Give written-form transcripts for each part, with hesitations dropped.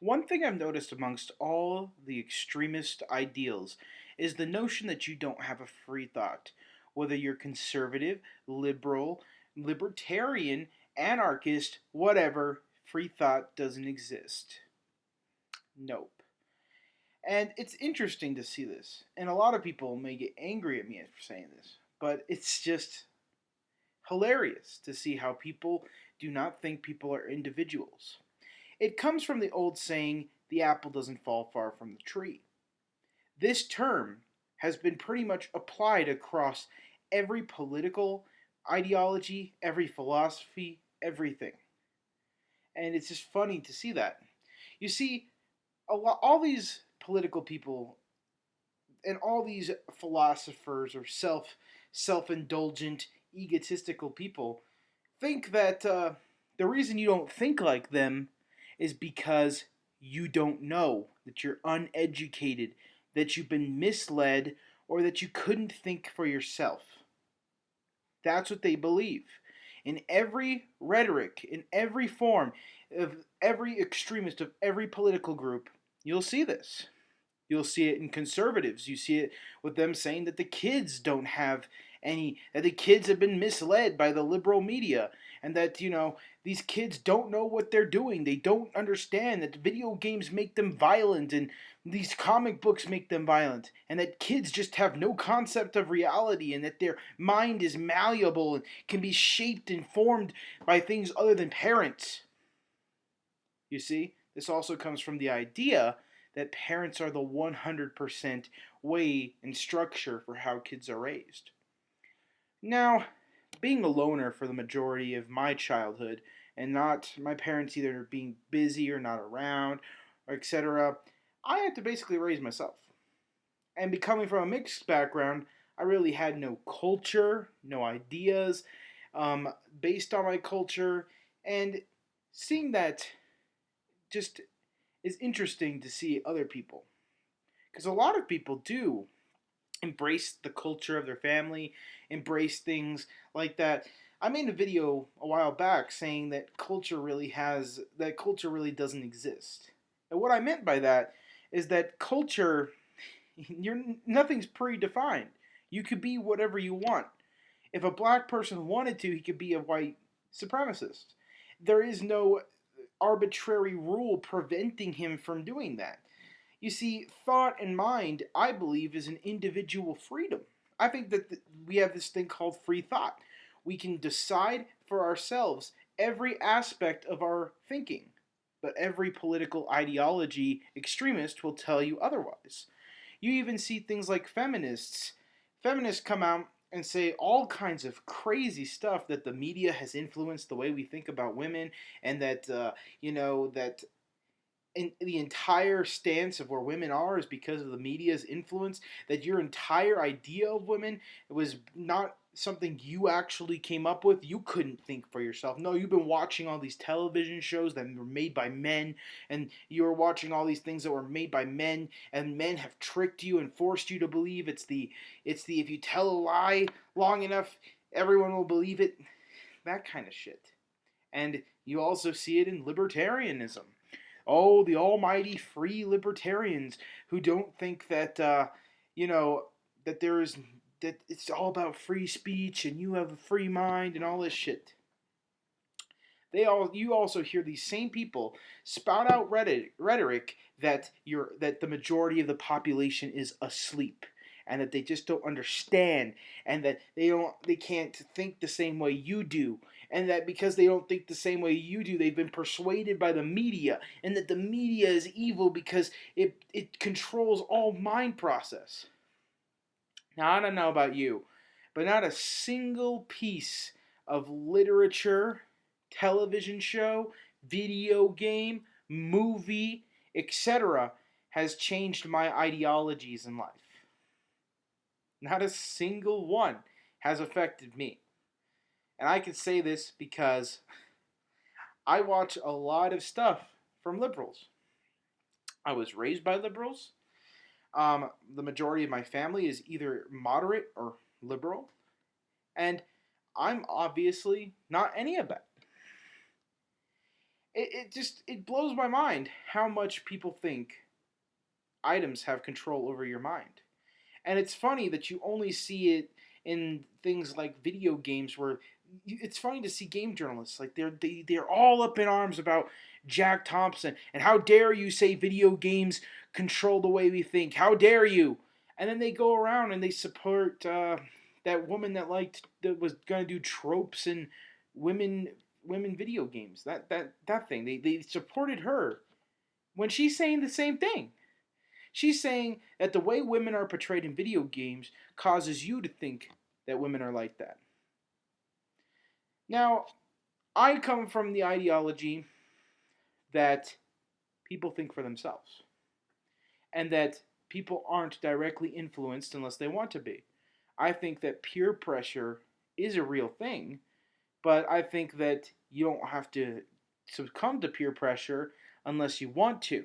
One thing I've noticed amongst all the extremist ideals is the notion that you don't have a free thought. Whether you're conservative, liberal, libertarian, anarchist, whatever, free thought doesn't exist. Nope. And it's interesting to see this. And a lot of people may get angry at me for saying this, but it's just hilarious to see how people do not think people are individuals. It comes from the old saying, the apple doesn't fall far from the tree. This term has been pretty much applied across every political ideology, every philosophy, everything. And it's just funny to see that. You see, all these political people and all these philosophers or self-indulgent, egotistical people think that the reason you don't think like them is because you don't know, that you're uneducated, that you've been misled, or that you couldn't think for yourself. That's what they believe. In every rhetoric, in every form, of every extremist, of every political group, you'll see this. You'll see it in conservatives. You see it with them saying that the kids don't have that the kids have been misled by the liberal media, and that, these kids don't know what they're doing. They don't understand that video games make them violent, and these comic books make them violent, and that kids just have no concept of reality, and that their mind is malleable and can be shaped and formed by things other than parents. You see, this also comes from the idea that parents are the 100% way and structure for how kids are raised. Now, being a loner for the majority of my childhood, and not my parents either being busy or not around, or etc., I had to basically raise myself. And becoming from a mixed background, I really had no culture, no ideas based on my culture, and seeing that just is interesting to see other people. Because a lot of people do embrace the culture of their family, embrace things like that. I made a video a while back saying that culture really doesn't exist. And what I meant by that is that culture, nothing's predefined. You could be whatever you want. If a black person wanted to, he could be a white supremacist. There is no arbitrary rule preventing him from doing that. You see, thought and mind, I believe, is an individual freedom. I think that we have this thing called free thought. We can decide for ourselves every aspect of our thinking, but every political ideology extremist will tell you otherwise. You even see things like feminists. Feminists come out and say all kinds of crazy stuff, that the media has influenced the way we think about women, and that that the entire stance of where women are is because of the media's influence, that your entire idea of women was not something you actually came up with. You couldn't think for yourself. No, you've been watching all these television shows that were made by men, and you were watching all these things that were made by men, and men have tricked you and forced you to believe it's the if you tell a lie long enough, everyone will believe it. That kind of shit. And you also see it in libertarianism. Oh, the almighty free libertarians who don't think that, that that it's all about free speech and you have a free mind and all this shit. You also hear these same people spout out rhetoric that the majority of the population is asleep, and that they just don't understand, and that they can't think the same way you do, and that because they don't think the same way you do, they've been persuaded by the media, and that the media is evil because it controls all mind process. Now, I don't know about you, but not a single piece of literature, television show, video game, movie, etc. has changed my ideologies in life. Not a single one has affected me. And I can say this because I watch a lot of stuff from liberals. I was raised by liberals. The majority of my family is either moderate or liberal. And I'm obviously not any of that. It blows my mind how much people think items have control over your mind. And it's funny that you only see it in things like video games where it's funny to see game journalists like they're all up in arms about Jack Thompson and how dare you say video games control the way we think? How dare you? And then they go around and they support that woman that was gonna do tropes in women video games. That thing they supported her when she's saying the same thing. She's saying that the way women are portrayed in video games causes you to think that women are like that. Now, I come from the ideology that people think for themselves and that people aren't directly influenced unless they want to be. I think that peer pressure is a real thing, but I think that you don't have to succumb to peer pressure unless you want to.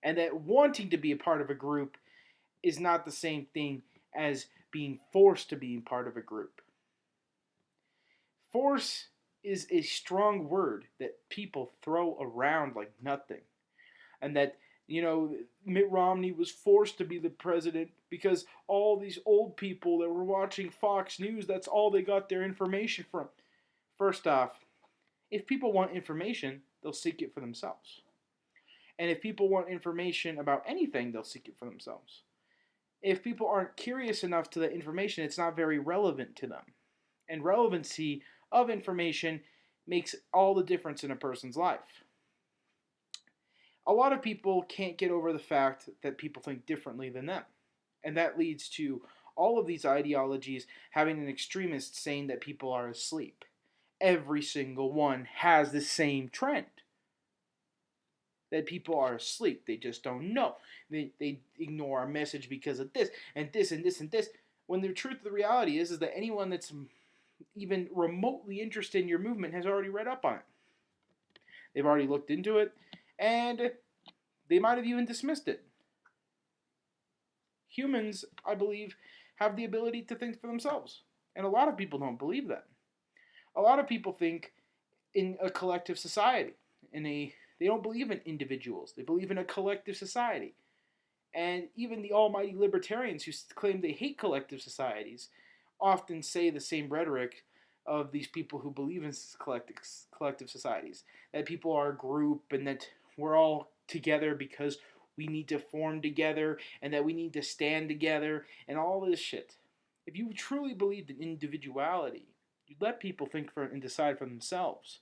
And that wanting to be a part of a group is not the same thing as being forced to be part of a group. Force is a strong word that people throw around like nothing. And that, Mitt Romney was forced to be the president because all these old people that were watching Fox News, that's all they got their information from. First off, if people want information, they'll seek it for themselves. And if people want information about anything, they'll seek it for themselves. If people aren't curious enough to the information, it's not very relevant to them. And relevancy of information makes all the difference in a person's life. A lot of people can't get over the fact that people think differently than them. And that leads to all of these ideologies having an extremist saying that people are asleep. Every single one has the same trend. That people are asleep. They just don't know. They ignore our message because of this and this and this and this. When the truth of the reality is that anyone that's even remotely interested in your movement has already read up on it. They've already looked into it, and they might have even dismissed it. Humans, I believe, have the ability to think for themselves. And a lot of people don't believe that. A lot of people think in a collective society, they don't believe in individuals. They believe in a collective society. And even the almighty libertarians who claim they hate collective societies often say the same rhetoric of these people who believe in collective societies. That people are a group and that we're all together because we need to form together and that we need to stand together and all this shit. If you truly believed in individuality, you'd let people think for and decide for themselves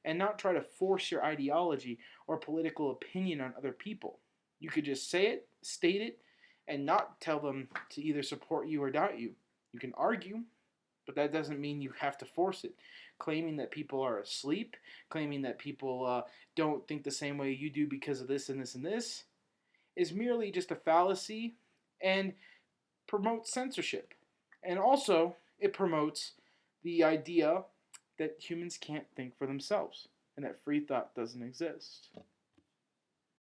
and not try to force your ideology or political opinion on other people. You could just say it, state it, and not tell them to either support you or doubt you. You can argue, but that doesn't mean you have to force it. Claiming that people are asleep, claiming that people don't think the same way you do because of this and this and this, is merely just a fallacy and promotes censorship. And also, it promotes the idea that humans can't think for themselves and that free thought doesn't exist.